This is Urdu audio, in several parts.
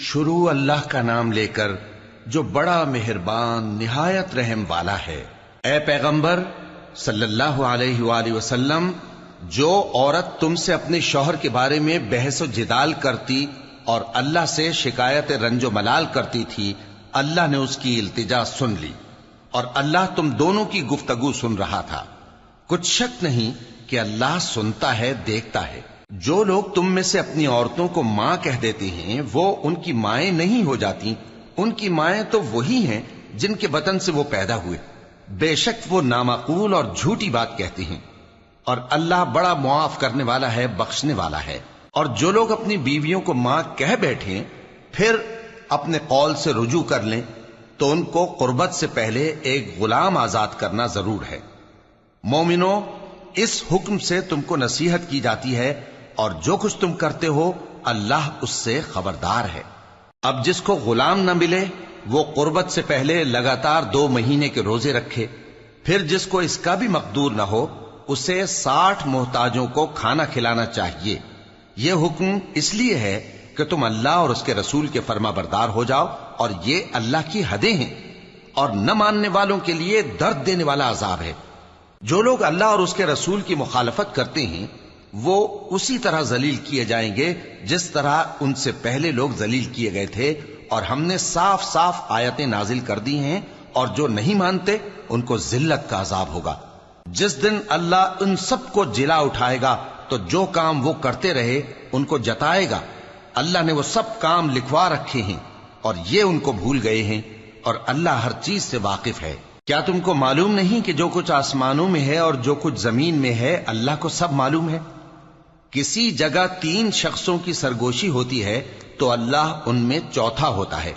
شروع اللہ کا نام لے کر جو بڑا مہربان نہایت رحم والا ہے۔ اے پیغمبر صلی اللہ علیہ وآلہ وسلم، جو عورت تم سے اپنے شوہر کے بارے میں بحث و جدال کرتی اور اللہ سے شکایت رنج و ملال کرتی تھی، اللہ نے اس کی التجا سن لی اور اللہ تم دونوں کی گفتگو سن رہا تھا۔ کچھ شک نہیں کہ اللہ سنتا ہے، دیکھتا ہے۔ جو لوگ تم میں سے اپنی عورتوں کو ماں کہہ دیتے ہیں وہ ان کی مائیں نہیں ہو جاتی، ان کی مائیں تو وہی ہیں جن کے بطن سے وہ پیدا ہوئے۔ بے شک وہ نامعقول اور جھوٹی بات کہتی ہیں، اور اللہ بڑا معاف کرنے والا ہے، بخشنے والا ہے۔ اور جو لوگ اپنی بیویوں کو ماں کہہ بیٹھیں پھر اپنے قول سے رجوع کر لیں تو ان کو قربت سے پہلے ایک غلام آزاد کرنا ضرور ہے۔ مومنو، اس حکم سے تم کو نصیحت کی جاتی ہے اور جو کچھ تم کرتے ہو اللہ اس سے خبردار ہے۔ اب جس کو غلام نہ ملے وہ قربت سے پہلے لگاتار 2 مہینے کے روزے رکھے، پھر جس کو اس کا بھی مقدور نہ ہو اسے 60 محتاجوں کو کھانا کھلانا چاہیے۔ یہ حکم اس لیے ہے کہ تم اللہ اور اس کے رسول کے فرما بردار ہو جاؤ، اور یہ اللہ کی حدیں ہیں، اور نہ ماننے والوں کے لیے درد دینے والا عذاب ہے۔ جو لوگ اللہ اور اس کے رسول کی مخالفت کرتے ہیں وہ اسی طرح ذلیل کیے جائیں گے جس طرح ان سے پہلے لوگ ذلیل کیے گئے تھے، اور ہم نے صاف صاف آیتیں نازل کر دی ہیں، اور جو نہیں مانتے ان کو ذلت کا عذاب ہوگا۔ جس دن اللہ ان سب کو جلا اٹھائے گا تو جو کام وہ کرتے رہے ان کو جتائے گا۔ اللہ نے وہ سب کام لکھوا رکھے ہیں اور یہ ان کو بھول گئے ہیں، اور اللہ ہر چیز سے واقف ہے۔ کیا تم کو معلوم نہیں کہ جو کچھ آسمانوں میں ہے اور جو کچھ زمین میں ہے اللہ کو سب معلوم ہے؟ کسی جگہ 3 شخصوں کی سرگوشی ہوتی ہے تو اللہ ان میں چوتھا ہوتا ہے،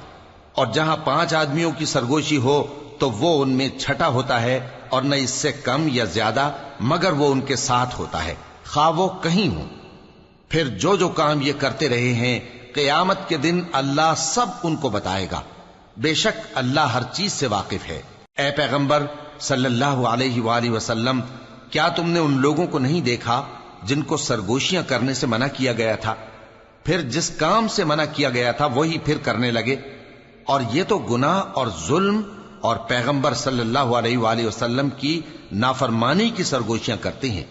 اور جہاں 5 آدمیوں کی سرگوشی ہو تو وہ ان میں چھٹا ہوتا ہے، اور نہ اس سے کم یا زیادہ مگر وہ ان کے ساتھ ہوتا ہے، خواہ وہ کہیں ہوں۔ پھر جو جو کام یہ کرتے رہے ہیں قیامت کے دن اللہ سب ان کو بتائے گا۔ بے شک اللہ ہر چیز سے واقف ہے۔ اے پیغمبر صلی اللہ علیہ وآلہ وسلم، کیا تم نے ان لوگوں کو نہیں دیکھا جن کو سرگوشیاں کرنے سے منع کیا گیا تھا، پھر جس کام سے منع کیا گیا تھا وہی پھر کرنے لگے؟ اور یہ تو گناہ اور ظلم اور پیغمبر صلی اللہ علیہ وآلہ وسلم کی نافرمانی کی سرگوشیاں کرتے ہیں،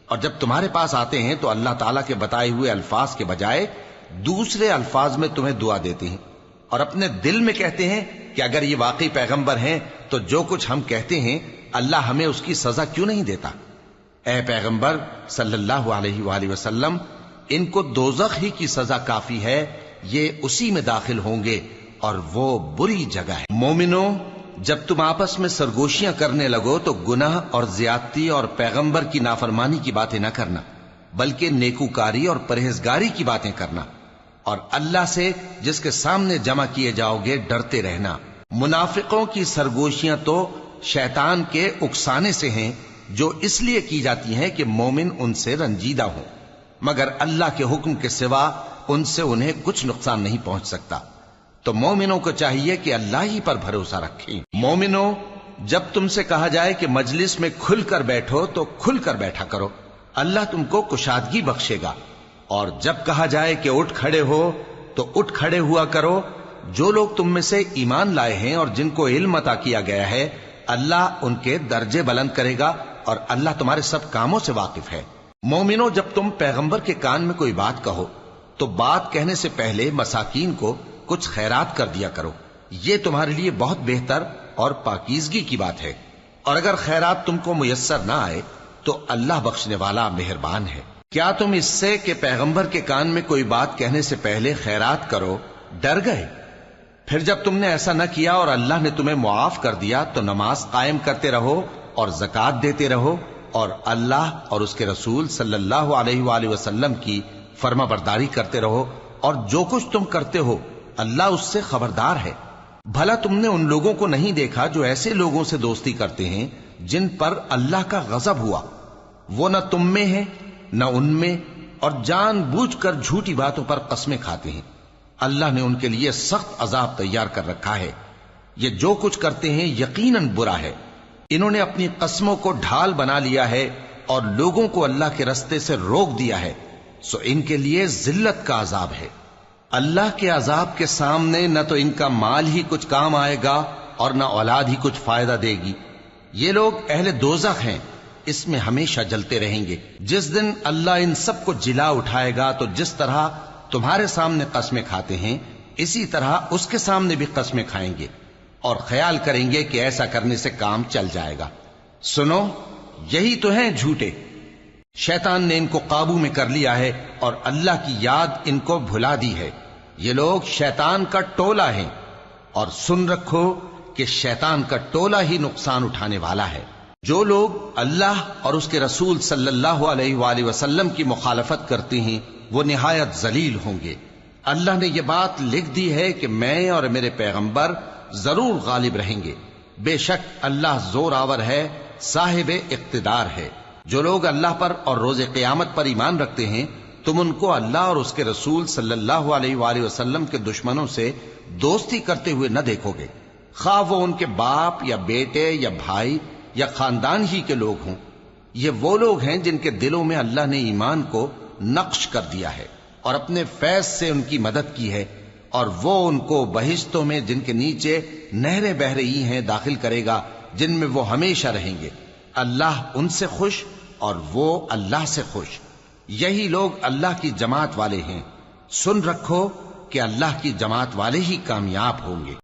اور جب تمہارے پاس آتے ہیں تو اللہ تعالیٰ کے بتائے ہوئے الفاظ کے بجائے دوسرے الفاظ میں تمہیں دعا دیتے ہیں، اور اپنے دل میں کہتے ہیں کہ اگر یہ واقعی پیغمبر ہیں تو جو کچھ ہم کہتے ہیں اللہ ہمیں اس کی سزا کیوں نہیں دیتا؟ اے پیغمبر صلی اللہ علیہ وآلہ وسلم، ان کو دوزخ ہی کی سزا کافی ہے، یہ اسی میں داخل ہوں گے اور وہ بری جگہ ہے۔ مومنو، جب تم آپس میں سرگوشیاں کرنے لگو تو گناہ اور زیادتی اور پیغمبر کی نافرمانی کی باتیں نہ کرنا، بلکہ نیکوکاری اور پرہیزگاری کی باتیں کرنا، اور اللہ سے جس کے سامنے جمع کیے جاؤ گے ڈرتے رہنا۔ منافقوں کی سرگوشیاں تو شیطان کے اکسانے سے ہیں، جو اس لیے کی جاتی ہیں کہ مومن ان سے رنجیدہ ہوں، مگر اللہ کے حکم کے سوا ان سے انہیں کچھ نقصان نہیں پہنچ سکتا۔ تو مومنوں کو چاہیے کہ اللہ ہی پر بھروسہ رکھیں۔ مومنوں، جب تم سے کہا جائے کہ مجلس میں کھل کر بیٹھو تو کھل کر بیٹھا کرو، اللہ تم کو کشادگی بخشے گا، اور جب کہا جائے کہ اٹھ کھڑے ہو تو اٹھ کھڑے ہوا کرو۔ جو لوگ تم میں سے ایمان لائے ہیں اور جن کو علم عطا کیا گیا ہے اللہ ان کے درجے بلند کرے گا، اور اللہ تمہارے سب کاموں سے واقف ہے۔ مومنو، جب تم پیغمبر کے کان میں کوئی بات کہو تو بات کہنے سے پہلے مساکین کو کچھ خیرات کر دیا کرو، یہ تمہارے لیے بہت بہتر اور پاکیزگی کی بات ہے، اور اگر خیرات تم کو میسر نہ آئے تو اللہ بخشنے والا مہربان ہے۔ کیا تم اس سے کہ پیغمبر کے کان میں کوئی بات کہنے سے پہلے خیرات کرو ڈر گئے؟ پھر جب تم نے ایسا نہ کیا اور اللہ نے تمہیں معاف کر دیا تو نماز قائم کرتے رہو اور زکوٰۃ دیتے رہو، اور اللہ اور اس کے رسول صلی اللہ علیہ وآلہ وسلم کی فرما برداری کرتے رہو، اور جو کچھ تم کرتے ہو اللہ اس سے خبردار ہے۔ بھلا تم نے ان لوگوں کو نہیں دیکھا جو ایسے لوگوں سے دوستی کرتے ہیں جن پر اللہ کا غضب ہوا؟ وہ نہ تم میں ہے نہ ان میں، اور جان بوجھ کر جھوٹی باتوں پر قسمیں کھاتے ہیں۔ اللہ نے ان کے لیے سخت عذاب تیار کر رکھا ہے۔ یہ جو کچھ کرتے ہیں یقیناً برا ہے۔ انہوں نے اپنی قسموں کو ڈھال بنا لیا ہے اور لوگوں کو اللہ کے رستے سے روک دیا ہے، سو ان کے لیے ذلت کا عذاب ہے۔ اللہ کے عذاب کے سامنے نہ تو ان کا مال ہی کچھ کام آئے گا اور نہ اولاد ہی کچھ فائدہ دے گی۔ یہ لوگ اہل دوزخ ہیں، اس میں ہمیشہ جلتے رہیں گے۔ جس دن اللہ ان سب کو جلا اٹھائے گا تو جس طرح تمہارے سامنے قسمیں کھاتے ہیں اسی طرح اس کے سامنے بھی قسمیں کھائیں گے اور خیال کریں گے کہ ایسا کرنے سے کام چل جائے گا۔ سنو، یہی تو ہیں جھوٹے۔ شیطان نے ان کو قابو میں کر لیا ہے اور اللہ کی یاد ان کو بھلا دی ہے۔ یہ لوگ شیطان کا ٹولہ ہیں، اور سن رکھو کہ شیطان کا ٹولہ ہی نقصان اٹھانے والا ہے۔ جو لوگ اللہ اور اس کے رسول صلی اللہ علیہ وآلہ وسلم کی مخالفت کرتے ہیں وہ نہایت ذلیل ہوں گے۔ اللہ نے یہ بات لکھ دی ہے کہ میں اور میرے پیغمبر ضرور غالب رہیں گے۔ بے شک اللہ زور آور ہے، صاحب اقتدار ہے۔ جو لوگ اللہ پر اور روز قیامت پر ایمان رکھتے ہیں تم ان کو اللہ اور اس کے رسول صلی اللہ علیہ وآلہ وسلم کے دشمنوں سے دوستی کرتے ہوئے نہ دیکھو گے، خواہ وہ ان کے باپ یا بیٹے یا بھائی یا خاندان ہی کے لوگ ہوں۔ یہ وہ لوگ ہیں جن کے دلوں میں اللہ نے ایمان کو نقش کر دیا ہے اور اپنے فیض سے ان کی مدد کی ہے، اور وہ ان کو بہشتوں میں جن کے نیچے نہریں بہ رہی ہیں داخل کرے گا، جن میں وہ ہمیشہ رہیں گے۔ اللہ ان سے خوش اور وہ اللہ سے خوش۔ یہی لوگ اللہ کی جماعت والے ہیں۔ سن رکھو کہ اللہ کی جماعت والے ہی کامیاب ہوں گے۔